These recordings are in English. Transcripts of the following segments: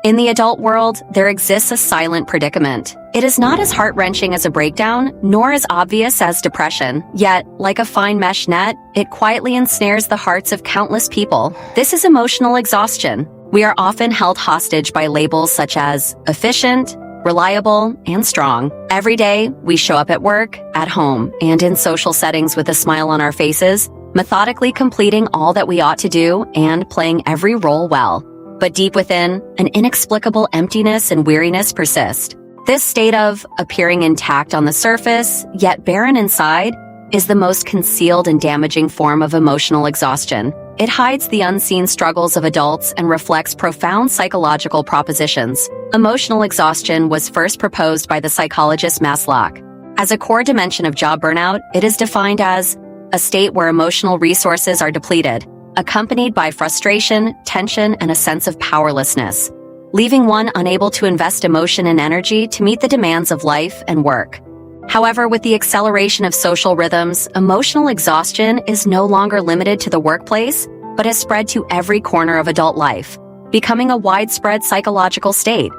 In the adult world, there exists a silent predicament. It is not as heart-wrenching as a breakdown, nor as obvious as depression. Yet, like a fine mesh net, it quietly ensnares the hearts of countless people. This is emotional exhaustion. We are often held hostage by labels such as efficient, reliable, and strong. Every day, we show up at work, at home, and in social settings with a smile on our faces, methodically completing all that we ought to do and playing every role well. But deep within, an inexplicable emptiness and weariness persist. This state of appearing intact on the surface, yet barren inside, is the most concealed and damaging form of emotional exhaustion. It hides the unseen struggles of adults and reflects profound psychological propositions. Emotional exhaustion was first proposed by the psychologist Maslow. As a core dimension of job burnout, it is defined as a state where emotional resources are depleted, accompanied by frustration, tension, and a sense of powerlessness, leaving one unable to invest emotion and energy to meet the demands of life and work. However, with the acceleration of social rhythms, emotional exhaustion is no longer limited to the workplace, but has spread to every corner of adult life, becoming a widespread psychological state.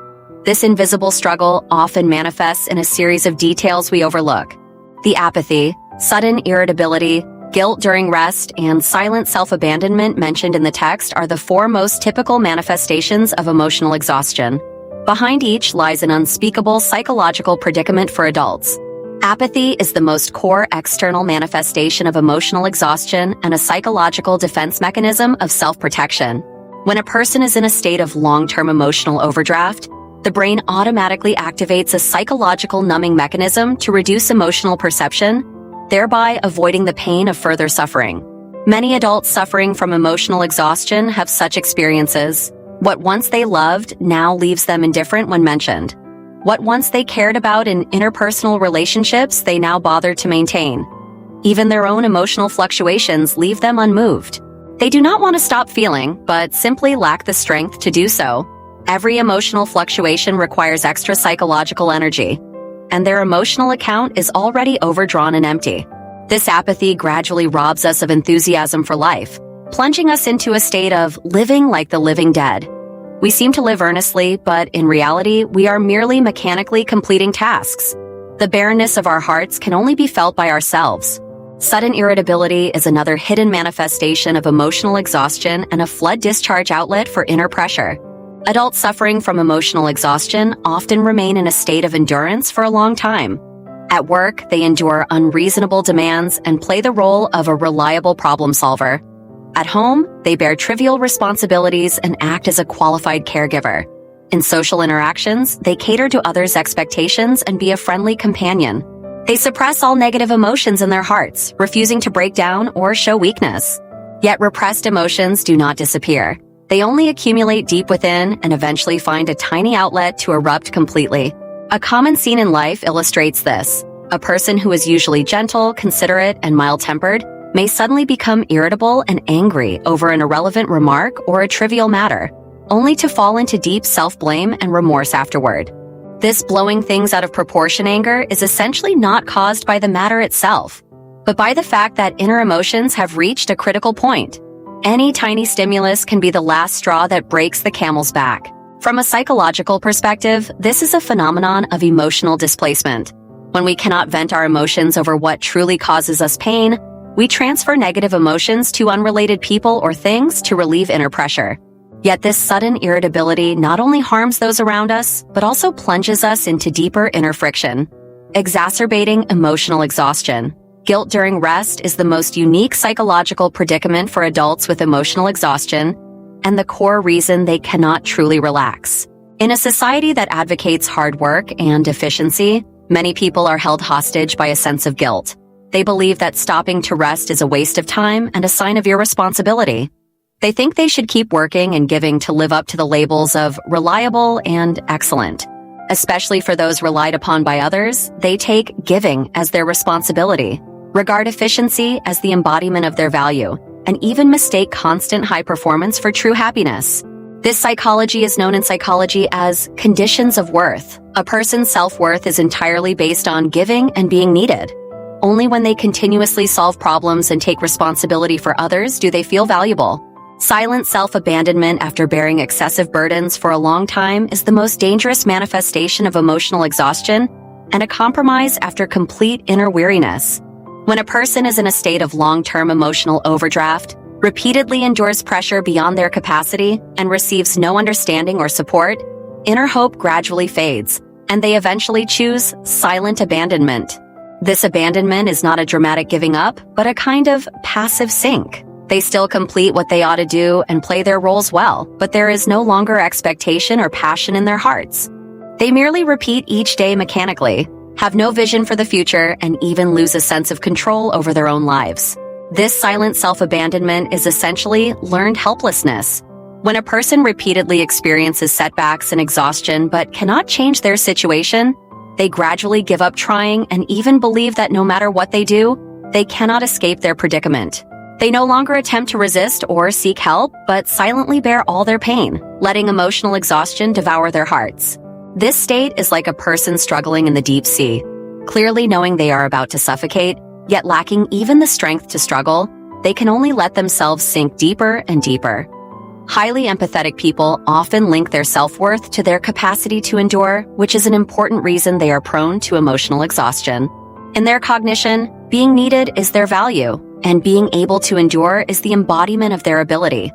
This invisible struggle often manifests in a series of details we overlook. The apathy, sudden irritability, guilt during rest, and silent self-abandonment mentioned in the text are the four most typical manifestations of emotional exhaustion. Behind each lies an unspeakable psychological predicament for adults. Apathy is the most core external manifestation of emotional exhaustion and a psychological defense mechanism of self-protection. When a person is in a state of long-term emotional overdraft, the brain automatically activates a psychological numbing mechanism to reduce emotional perception, thereby avoiding the pain of further suffering. Many adults suffering from emotional exhaustion have such experiences. What once they loved now leaves them indifferent when mentioned. What once they cared about in interpersonal relationships they now bother to maintain. Even their own emotional fluctuations leave them unmoved. They do not want to stop feeling, but simply lack the strength to do so. Every emotional fluctuation requires extra psychological energy, and their emotional account is already overdrawn and empty. This apathy gradually robs us of enthusiasm for life, plunging us into a state of living like the living dead. We seem to live earnestly, but in reality, we are merely mechanically completing tasks. The barrenness of our hearts can only be felt by ourselves. Sudden irritability is another hidden manifestation of emotional exhaustion and a flood discharge outlet for inner pressure. Adults suffering from emotional exhaustion often remain in a state of endurance for a long time. At work, they endure unreasonable demands and play the role of a reliable problem solver. At home, they bear trivial responsibilities and act as a qualified caregiver. In social interactions, they cater to others' expectations and be a friendly companion. They suppress all negative emotions in their hearts, refusing to break down or show weakness. Yet repressed emotions do not disappear. They only accumulate deep within and eventually find a tiny outlet to erupt completely. A common scene in life illustrates this. A person who is usually gentle, considerate, and mild-tempered may suddenly become irritable and angry over an irrelevant remark or a trivial matter, only to fall into deep self-blame and remorse afterward. This blowing things out of proportion anger is essentially not caused by the matter itself, but by the fact that inner emotions have reached a critical point. Any tiny stimulus can be the last straw that breaks the camel's back. From a psychological perspective, this is a phenomenon of emotional displacement. When we cannot vent our emotions over what truly causes us pain, we transfer negative emotions to unrelated people or things to relieve inner pressure. Yet this sudden irritability not only harms those around us, but also plunges us into deeper inner friction, exacerbating emotional exhaustion. Guilt during rest is the most unique psychological predicament for adults with emotional exhaustion, and the core reason they cannot truly relax. In a society that advocates hard work and efficiency, many people are held hostage by a sense of guilt. They believe that stopping to rest is a waste of time and a sign of irresponsibility. They think they should keep working and giving to live up to the labels of reliable and excellent. Especially for those relied upon by others, they take giving as their responsibility, regard efficiency as the embodiment of their value, and even mistake constant high performance for true happiness. This psychology is known in psychology as conditions of worth. A person's self-worth is entirely based on giving and being needed. Only when they continuously solve problems and take responsibility for others do they feel valuable. Silent self-abandonment after bearing excessive burdens for a long time is the most dangerous manifestation of emotional exhaustion and a compromise after complete inner weariness. When a person is in a state of long-term emotional overdraft, repeatedly endures pressure beyond their capacity, and receives no understanding or support, inner hope gradually fades, and they eventually choose silent abandonment. This abandonment is not a dramatic giving up, but a kind of passive sink. They still complete what they ought to do and play their roles well, but there is no longer expectation or passion in their hearts. They merely repeat each day mechanically, have no vision for the future, and even lose a sense of control over their own lives. This silent self-abandonment is essentially learned helplessness. When a person repeatedly experiences setbacks and exhaustion but cannot change their situation, they gradually give up trying and even believe that no matter what they do, they cannot escape their predicament. They no longer attempt to resist or seek help, but silently bear all their pain, letting emotional exhaustion devour their hearts. This state is like a person struggling in the deep sea, clearly knowing they are about to suffocate, yet lacking even the strength to struggle. They can only let themselves sink deeper and deeper. Highly empathetic people often link their self-worth to their capacity to endure, which is an important reason they are prone to emotional exhaustion. In their cognition, being needed is their value, and being able to endure is the embodiment of their ability.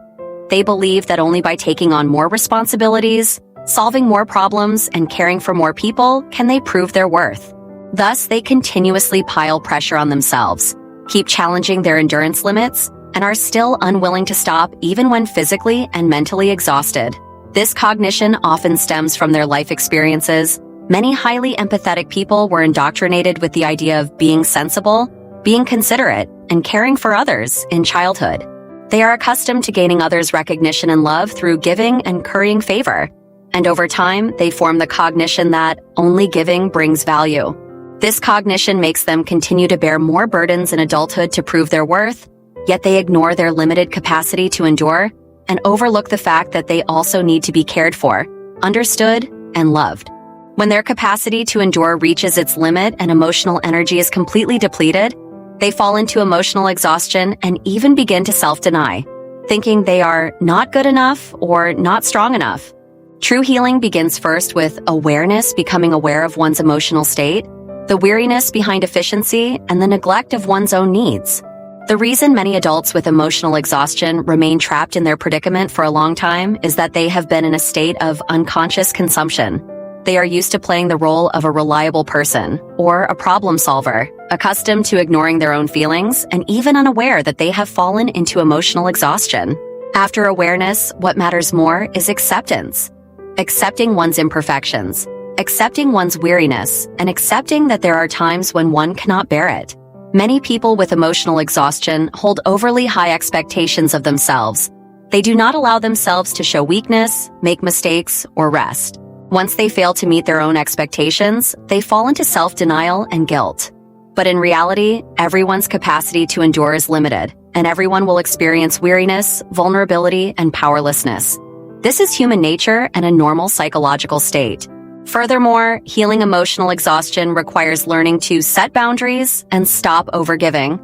They believe that only by taking on more responsibilities, solving more problems, and caring for more people can they prove their worth. Thus, they continuously pile pressure on themselves, keep challenging their endurance limits, and are still unwilling to stop even when physically and mentally exhausted. This cognition often stems from their life experiences. Many highly empathetic people were indoctrinated with the idea of being sensible, being considerate, and caring for others in childhood. They are accustomed to gaining others' recognition and love through giving and currying favor, and over time, they form the cognition that only giving brings value. This cognition makes them continue to bear more burdens in adulthood to prove their worth, yet they ignore their limited capacity to endure and overlook the fact that they also need to be cared for, understood, and loved. When their capacity to endure reaches its limit and emotional energy is completely depleted, they fall into emotional exhaustion and even begin to self-deny, thinking they are not good enough or not strong enough. True healing begins first with awareness, becoming aware of one's emotional state, the weariness behind efficiency, and the neglect of one's own needs. The reason many adults with emotional exhaustion remain trapped in their predicament for a long time is that they have been in a state of unconscious consumption. They are used to playing the role of a reliable person or a problem solver, accustomed to ignoring their own feelings and even unaware that they have fallen into emotional exhaustion. After awareness, what matters more is acceptance. Accepting one's imperfections, accepting one's weariness, and accepting that there are times when one cannot bear it. Many people with emotional exhaustion hold overly high expectations of themselves. They do not allow themselves to show weakness, make mistakes, or rest. Once they fail to meet their own expectations, they fall into self-denial and guilt. But in reality, everyone's capacity to endure is limited, and everyone will experience weariness, vulnerability, and powerlessness. This is human nature and a normal psychological state. Furthermore, healing emotional exhaustion requires learning to set boundaries and stop overgiving.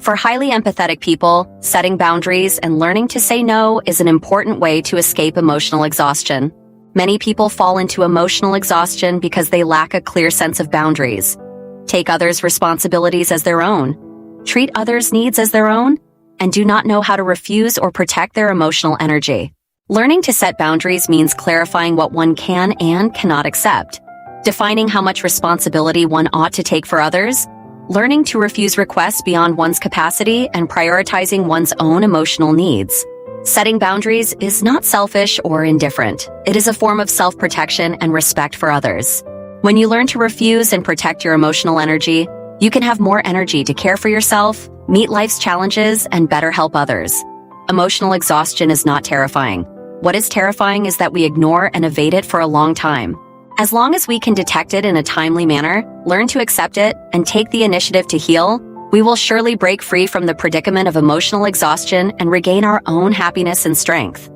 For highly empathetic people, setting boundaries and learning to say no is an important way to escape emotional exhaustion. Many people fall into emotional exhaustion because they lack a clear sense of boundaries, take others' responsibilities as their own, treat others' needs as their own, and do not know how to refuse or protect their emotional energy. Learning to set boundaries means clarifying what one can and cannot accept, defining how much responsibility one ought to take for others, learning to refuse requests beyond one's capacity, and prioritizing one's own emotional needs. Setting boundaries is not selfish or indifferent. It is a form of self-protection and respect for others. When you learn to refuse and protect your emotional energy, you can have more energy to care for yourself, meet life's challenges, and better help others. Emotional exhaustion is not terrifying. What is terrifying is that we ignore and evade it for a long time. As long as we can detect it in a timely manner, learn to accept it, and take the initiative to heal, we will surely break free from the predicament of emotional exhaustion and regain our own happiness and strength.